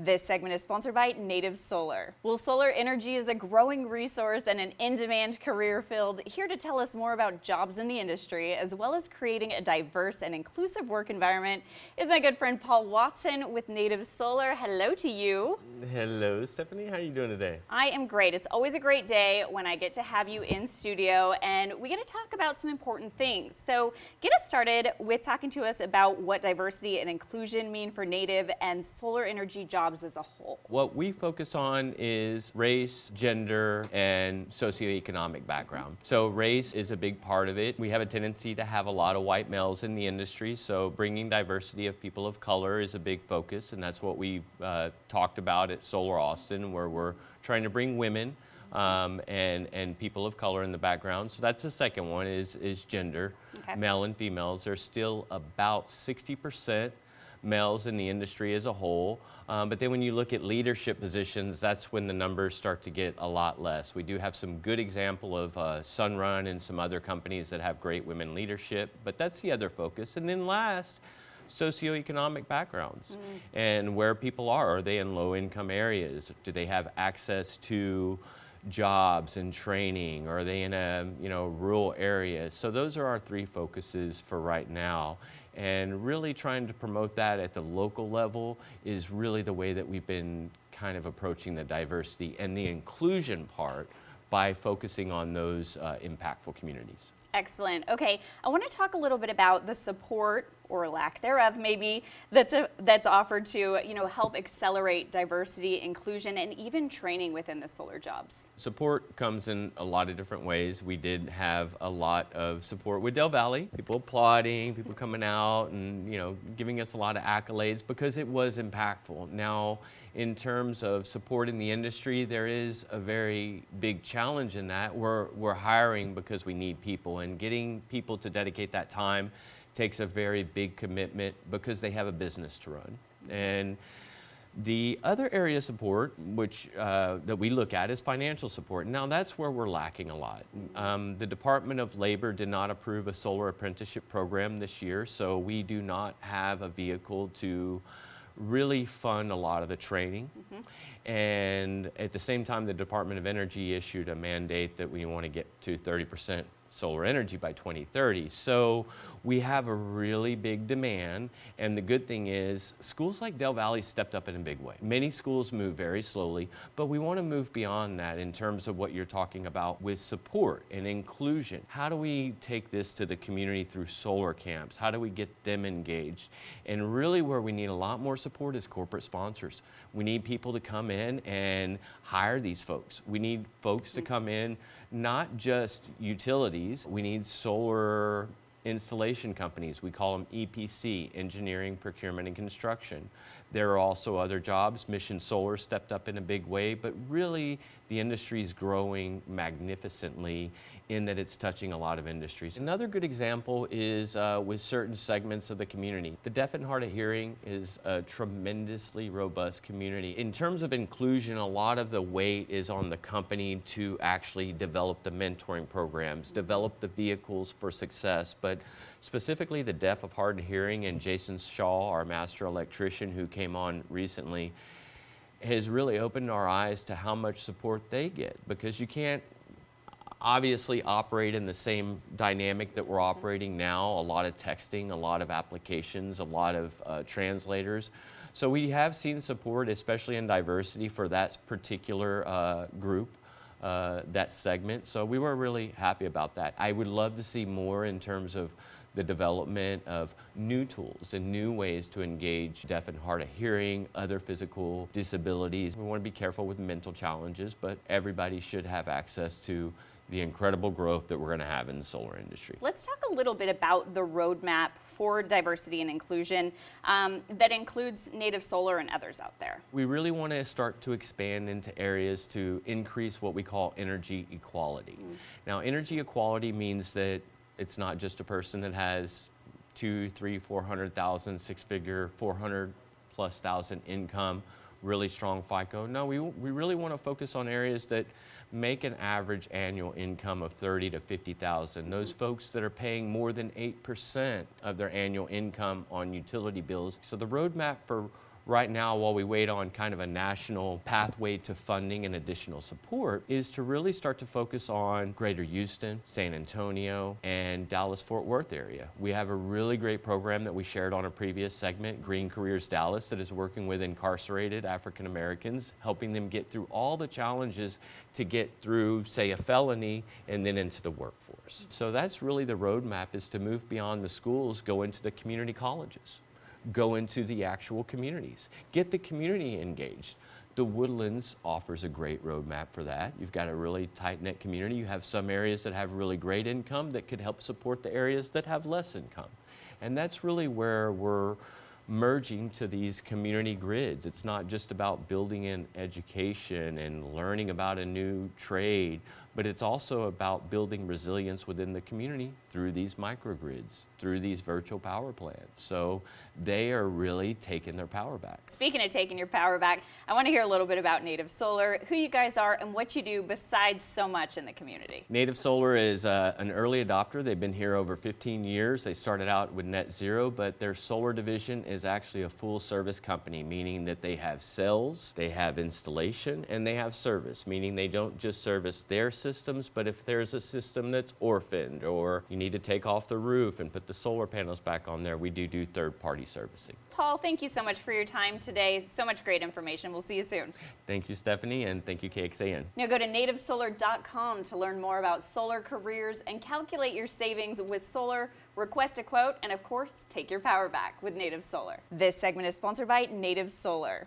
This segment is sponsored by Native Solar. Well, solar energy is a growing resource and an in-demand career field. Here to tell us more about jobs in the industry, as well as creating a diverse and inclusive work environment, is my good friend Paul Watson with Native Solar. Hello to you. Hello, Stephanie. How are you doing today? I am great. It's always a great day when I get to have you in studio, and we get to talk about some important things. So get us started with talking to us about what diversity and inclusion mean for Native and solar energy jobs as a whole. What we focus on is race, gender, and socioeconomic background. So race is a big part of it. We have a tendency to have a lot of white males in the industry, so bringing diversity of people of color is a big focus, and that's what we talked about at Solar Austin, where we're trying to bring women and people of color in the background. So that's the second one is gender, Okay. male and females. There's still about 60% males in the industry as a whole. But then when you look at leadership positions, that's when the numbers start to get a lot less. We do have some good example of Sunrun and some other companies that have great women leadership, but that's the other focus. And then last, socioeconomic backgrounds and where people are. Are they in low income areas? Do they have access to jobs and training? Are they in a rural area? So those are our three focuses for right now. And really trying to promote that at the local level is really the way that we've been kind of approaching the diversity and the inclusion part by focusing on those impactful communities. Excellent. Okay, I want to talk a little bit about the support or lack thereof maybe that's offered to help accelerate diversity, inclusion, and even training within the solar jobs. Support comes in a lot of different ways. We did have a lot of support with Del Valley, people applauding, people coming out and giving us a lot of accolades because it was impactful. Now, in terms of support in the industry, there is a very big challenge in that. We're hiring because we need people, and getting people to dedicate that time takes a very big commitment because they have a business to run. And the other area of support, which that we look at, is financial support. Now that's where we're lacking a lot. The Department of Labor did not approve a solar apprenticeship program this year, so we do not have a vehicle to really fund a lot of the training. And at the same time, the Department of Energy issued a mandate that we want to get to 30% solar energy by 2030. So we have a really big demand, and the good thing is schools like Del Valley stepped up in a big way. Many schools move very slowly, but we want to move beyond that in terms of what you're talking about with support and inclusion. How do we take this to the community through solar camps? How do we get them engaged? And really where we need a lot more support is corporate sponsors. We need people to come in and hire these folks. We need folks to come in, not just utilities. We need solar installation companies. We call them EPC, engineering, procurement, and construction. There are also other jobs. Mission Solar stepped up in a big way, but really the industry is growing magnificently in that it's touching a lot of industries. Another good example is with certain segments of the community. The deaf and hard of hearing is a tremendously robust community. In terms of inclusion, a lot of the weight is on the company to actually develop the mentoring programs, develop the vehicles for success, but specifically the deaf of hard of hearing, and Jason Shaw, our master electrician who came on recently, has really opened our eyes to how much support they get, because you can't obviously operate in the same dynamic that we're operating now, a lot of texting, a lot of applications, a lot of translators. So we have seen support, especially in diversity, for that particular group, that segment. So we were really happy about that. I would love to see more in terms of the development of new tools and new ways to engage deaf and hard of hearing, other physical disabilities. We want to be careful with mental challenges, but everybody should have access to the incredible growth that we're going to have in the solar industry. Let's talk a little bit about the roadmap for diversity and inclusion that includes Native Solar and others out there. We really want to start to expand into areas to increase what we call energy equality. Now, energy equality means that it's not just a person that has 200,000, 300,000, 400,000, six-figure, 400,000+ income, really strong FICO. No, we really want to focus on areas that make an average annual income of $30,000 to $50,000. Those folks that are paying more than 8% of their annual income on utility bills. So the roadmap for right now, while we wait on kind of a national pathway to funding and additional support, is to really start to focus on Greater Houston, San Antonio, and Dallas-Fort Worth area. We have a really great program that we shared on a previous segment, Green Careers Dallas, that is working with incarcerated African Americans, helping them get through all the challenges to get through, say, a felony and then into the workforce. So that's really the roadmap, is to move beyond the schools, go into the community colleges, go into the actual communities, get the community engaged. The Woodlands offers a great roadmap for that. You've got a really tight-knit community. You have some areas that have really great income that could help support the areas that have less income. And that's really where we're merging to these community grids. It's not just about building in education and learning about a new trade, but it's also about building resilience within the community through these microgrids, through these virtual power plants. So they are really taking their power back. Speaking of taking your power back, I want to hear a little bit about Native Solar, who you guys are and what you do besides so much in the community. Native Solar is an early adopter. They've been here over 15 years. They started out with net zero, but their solar division is actually a full service company, meaning that they have cells, they have installation, and they have service, meaning they don't just service their systems, but if there's a system that's orphaned or you need to take off the roof and put the solar panels back on there, we do third-party servicing. Paul, thank you so much for your time today. So much great information. We'll see you soon. Thank you, Stephanie, and thank you, KXAN. Now go to nativesolar.com to learn more about solar careers and calculate your savings with solar, request a quote, and of course, take your power back with Native Solar. This segment is sponsored by Native Solar.